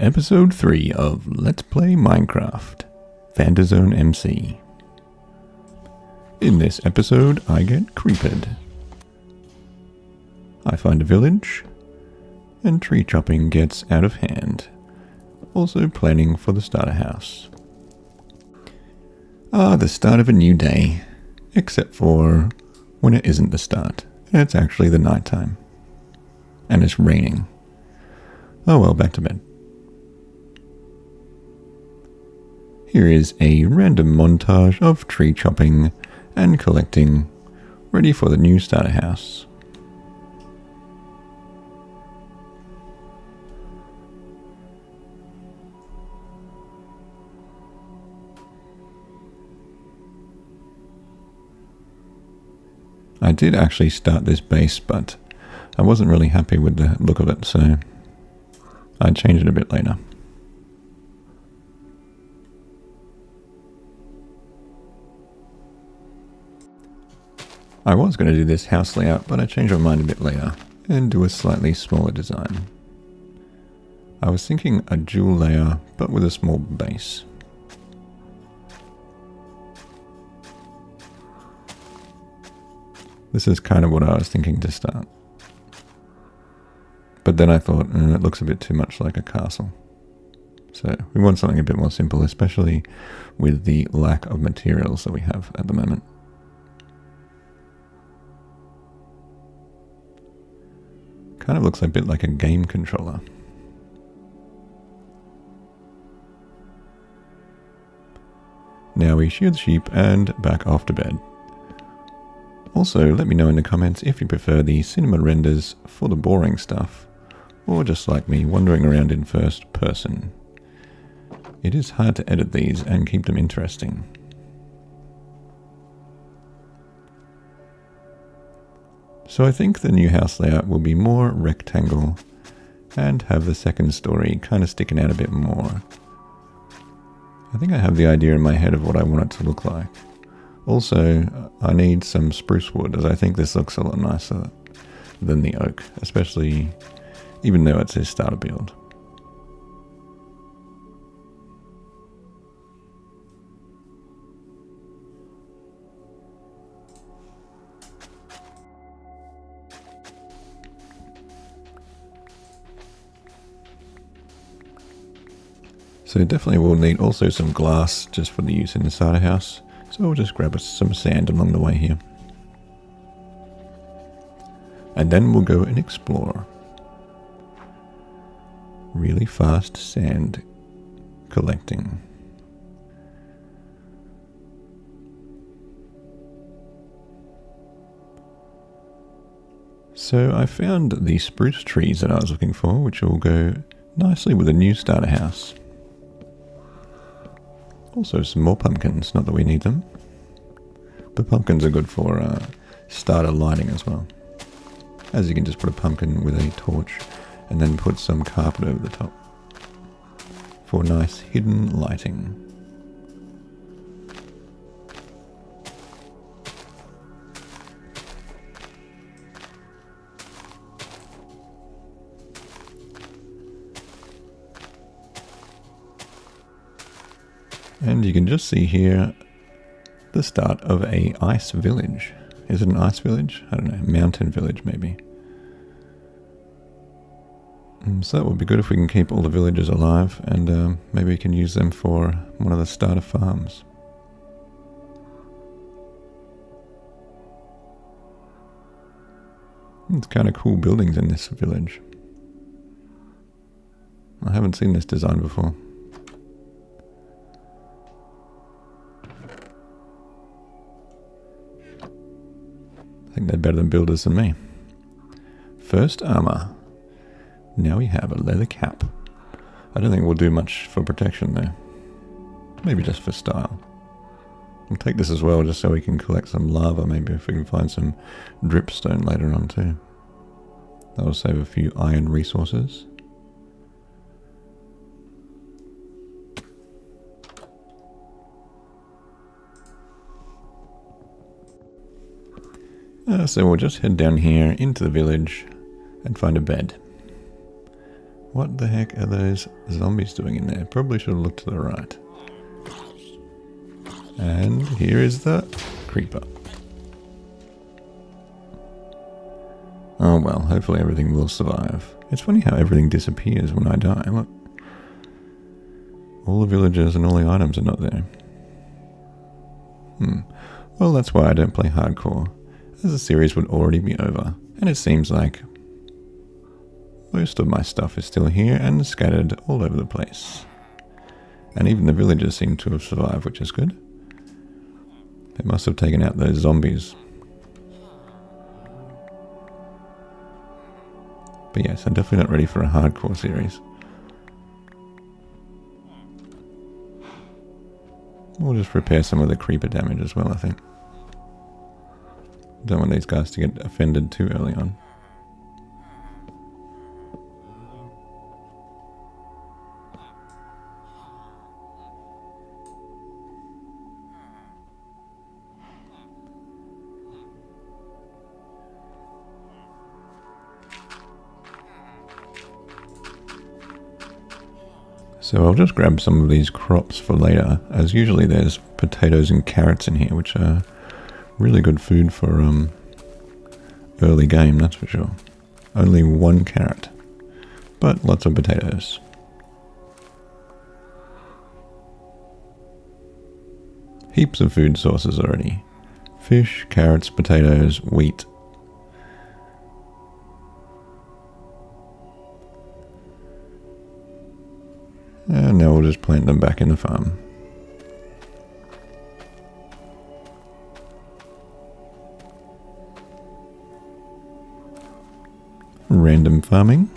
Episode 3 of Let's Play Minecraft, VanderzoneMC. In this episode, I get creeped. I find a village, and tree chopping gets out of hand. Also planning for the starter house. The start of a new day, except for when it isn't the start, and it's actually the nighttime. And it's raining. Oh well, back to bed. Here is a random montage of tree chopping and collecting, ready for the new starter house. I did actually start this base, but I wasn't really happy with the look of it, so I'd change it a bit later. I was going to do this house layout, but I changed my mind a bit later and do a slightly smaller design. I was thinking a dual layer, but with a small base. This is kind of what I was thinking to start. But then I thought, it looks a bit too much like a castle. So we want something a bit more simple, especially with the lack of materials that we have at the moment. Kind of looks a bit like a game controller. Now we shear the sheep and back off to bed. Also, let me know in the comments if you prefer the cinema renders for the boring stuff, or just like me wandering around in first person. It is hard to edit these and keep them interesting. So I think the new house layout will be more rectangle and have the second story kind of sticking out a bit more. I think I have the idea in my head of what I want it to look like. Also, I need some spruce wood, as I think this looks a lot nicer than the oak, especially even though it's a starter build. So definitely we'll need also some glass just for the use in the starter house. So we'll just grab some sand along the way here. And then we'll go and explore. Really fast sand collecting. So I found the spruce trees that I was looking for, which will go nicely with a new starter house. Also some more pumpkins, not that we need them. But pumpkins are good for starter lighting as well. As you can just put a pumpkin with a torch and then put some carpet over the top for nice hidden lighting. And you can just see here the start of a ice village. Is it an ice village? I don't know, mountain village maybe. So that would be good if we can keep all the villagers alive, and maybe we can use them for one of the starter farms. It's kind of cool buildings in this village. I haven't seen this design before. I think they're better than builders than me. First armor. Now we have a leather cap. I don't think we'll do much for protection though. Maybe just for style. We'll take this as well just so we can collect some lava, maybe if we can find some dripstone later on too. That'll save a few iron resources. So we'll just head down here into the village and find a bed. What the heck are those zombies doing in there? Probably should have looked to the right. And here is the creeper. Oh well, hopefully everything will survive. It's funny how everything disappears when I die. Look. All the villagers and all the items are not there. Well, that's why I don't play hardcore, as the series would already be over, and it seems like most of my stuff is still here and scattered all over the place. And even the villagers seem to have survived, which is good. They must have taken out those zombies. But yes, I'm definitely not ready for a hardcore series. We'll just repair some of the creeper damage as well, I think. Don't want these guys to get offended too early on. So I'll just grab some of these crops for later, as usually there's potatoes and carrots in here, which are really good food for early game, that's for sure. Only one carrot, but lots of potatoes. Heaps of food sources already. Fish, carrots, potatoes, wheat. And now we'll just plant them back in the farm. Random farming.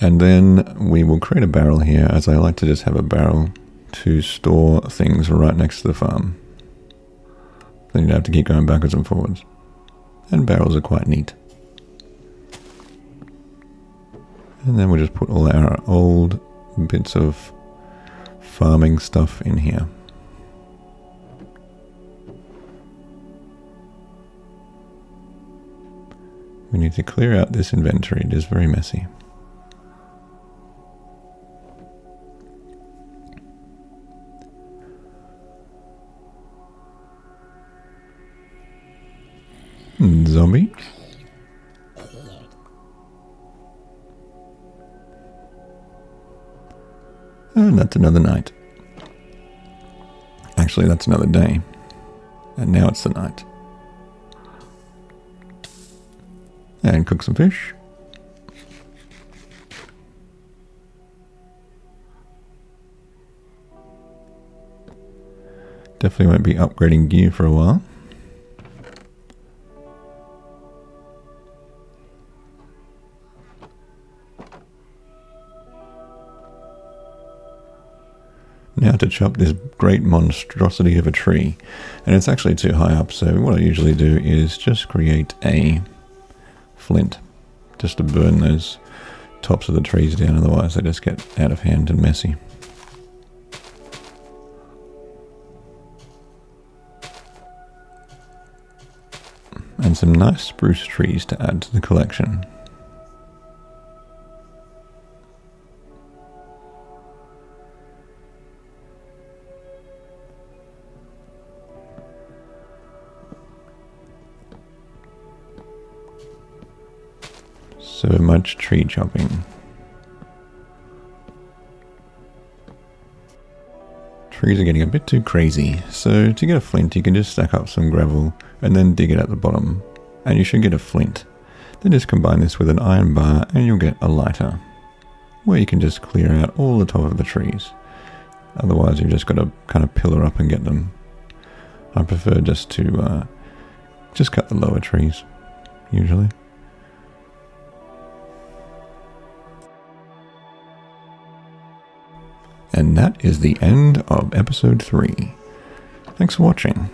And then we will create a barrel here, as I like to just have a barrel to store things right next to the farm. Then you don't have to keep going backwards and forwards. And barrels are quite neat. And then we'll just put all our old bits of farming stuff in here. We need to clear out this inventory, it is very messy. Zombie. And that's another night. Actually, that's another day. And now it's the night. And cook some fish. Definitely won't be upgrading gear for a while. Now to chop this great monstrosity of a tree, and it's actually too high up, so what I usually do is just create a flint just to burn those tops of the trees down, otherwise they just get out of hand and messy. And some nice spruce trees to add to the collection. So much tree chopping. Trees are getting a bit too crazy, so to get a flint you can just stack up some gravel and then dig it at the bottom, and you should get a flint. Then just combine this with an iron bar and you'll get a lighter, where you can just clear out all the top of the trees. Otherwise you've just got to kind of pillar up and get them. I prefer just to just cut the lower trees, usually. And that is the end of episode 3. Thanks for watching.